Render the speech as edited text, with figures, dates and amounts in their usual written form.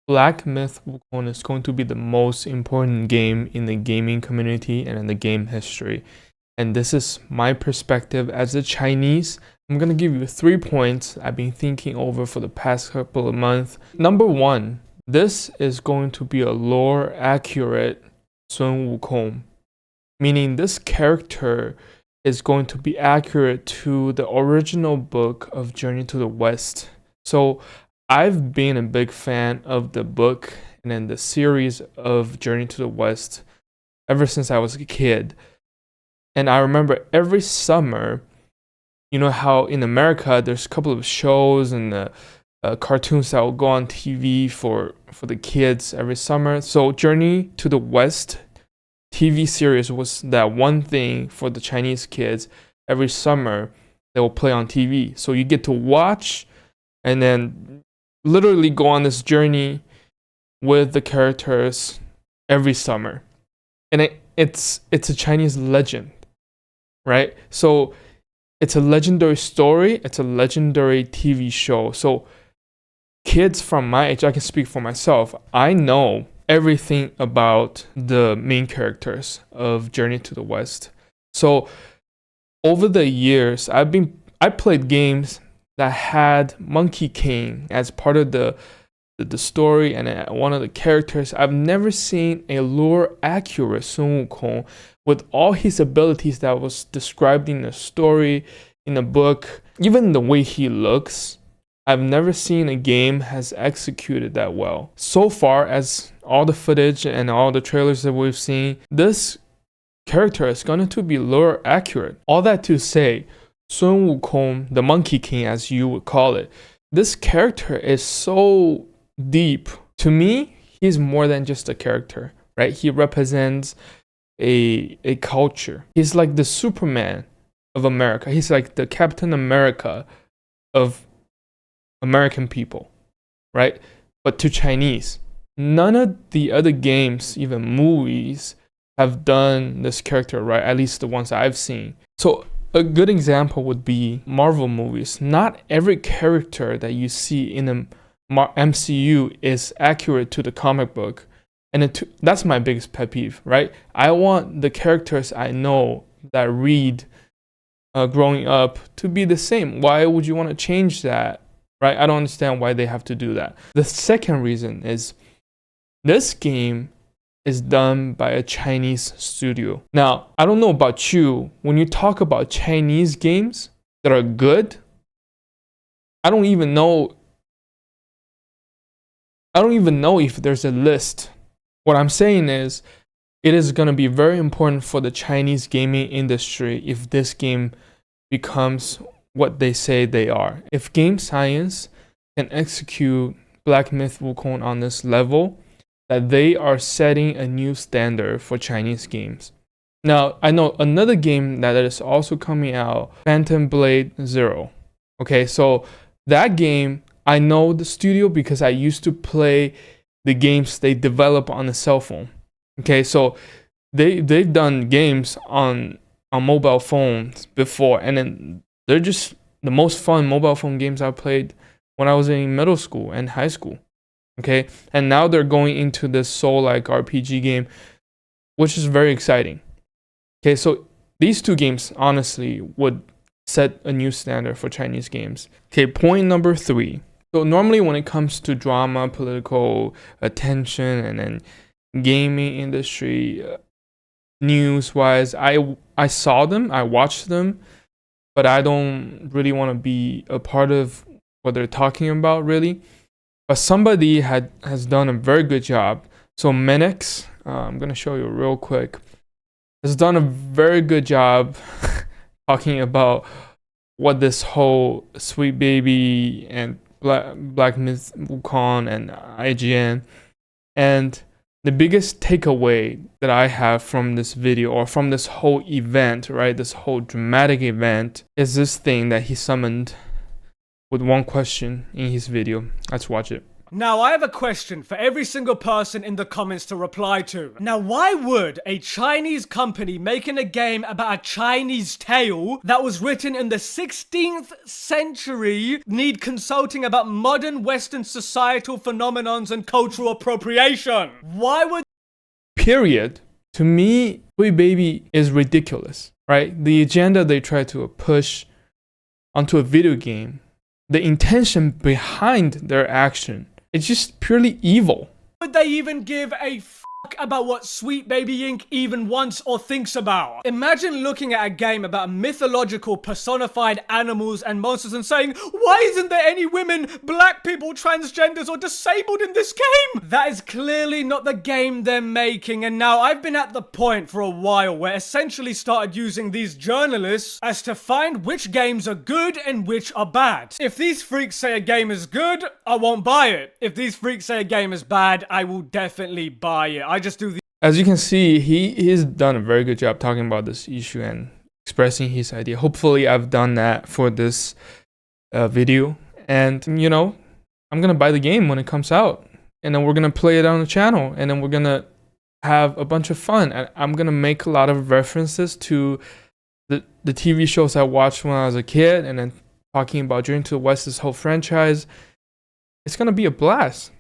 Black Myth Wukong is going to be the most important game in the gaming community and in the game history. And this is my perspective as a Chinese. I'm going to give you 3 points I've been thinking over for the past couple of months. Number 1, this is going to be a lore accurate Sun Wukong, meaning this character is going to be accurate to the original book of Journey to the West. So I've been a big fan of the book and then the series of Journey to the West ever since I was a kid. And I remember every summer, you know how in America there's a couple of shows and cartoons that will go on TV for the kids every summer. So Journey to the West TV series was that one thing for the Chinese kids every summer they will play on TV. So you get to watch and then literally go on this journey with the characters every summer. And it's a Chinese legend, right? So it's a legendary story, it's a legendary TV show. So kids from my age, I can speak for myself, I know everything about the main characters of Journey to the West. So over the years, I played games that had Monkey King as part of the story and one of the characters. I've never seen a lore accurate Sun Wukong with all his abilities that was described in the story, in the book, even the way he looks. I've never seen a game has executed that well. So far as all the footage and all the trailers that we've seen, this character is going to be lore accurate. All that to say, Sun Wukong, the Monkey King as you would call it, this character is so deep. To me, he's more than just a character, right? He represents a culture. He's like the Superman of America. He's like the Captain America of American people, right? But to Chinese. None of the other games, even movies, have done this character right, at least the ones I've seen. So a good example would be Marvel movies. Not every character that you see in the MCU is accurate to the comic book. And that's my biggest pet peeve, right? I want the characters I know that read growing up to be the same. Why would you want to change that, right? I don't understand why they have to do that. The second reason is this game is done by a Chinese studio. Now, I don't know about you, when you talk about Chinese games that are good, I don't even know if there's a list. What I'm saying is, it is going to be very important for the Chinese gaming industry if this game becomes what they say they are. If Game Science can execute Black Myth Wukong on this level, that they are setting a new standard for Chinese games. Now, I know another game that is also coming out, Phantom Blade Zero. Okay, so that game, I know the studio because I used to play the games they develop on a cell phone. Okay, so they've done games on mobile phones before, and then they're just the most fun mobile phone games I played when I was in middle school and high school. Okay, and now they're going into this soul-like RPG game, which is very exciting. Okay, so these two games honestly would set a new standard for Chinese games. Okay, point number 3. So normally when it comes to drama, political attention, and then gaming industry news-wise, I saw them, I watched them, but I don't really want to be a part of what they're talking about really. But somebody has done a very good job. So Menix, I'm going to show you real quick, has done a very good job talking about what this whole Sweet Baby and Black Myth Wukong and IGN. And the biggest takeaway that I have from this video or from this whole event, right, this whole dramatic event, is this thing that he summoned with one question in his video. Let's watch it. Now, I have a question for every single person in the comments to reply to. Now, why would a Chinese company making a game about a Chinese tale that was written in the 16th century need consulting about modern Western societal phenomenons and cultural appropriation? Why would... Period. To me, Boy Baby is ridiculous, right? The agenda they try to push onto a video game, the intention behind their action, it's just purely evil. Would they even give a about what Sweet Baby Inc. even wants or thinks about? Imagine looking at a game about mythological personified animals and monsters and saying, why isn't there any women, black people, transgenders, or disabled in this game? That is clearly not the game they're making, and now I've been at the point for a while where essentially started using these journalists as to find which games are good and which are bad. If these freaks say a game is good, I won't buy it. If these freaks say a game is bad, I will definitely buy it. I just do the... As you can see, he's done a very good job talking about this issue and expressing his idea. Hopefully I've done that for this video, and you know, I'm gonna buy the game when it comes out, and then we're gonna play it on the channel, and then we're gonna have a bunch of fun, and I'm gonna make a lot of references to the TV shows I watched when I was a kid, and then talking about Journey to the West, this whole franchise. It's gonna be a blast.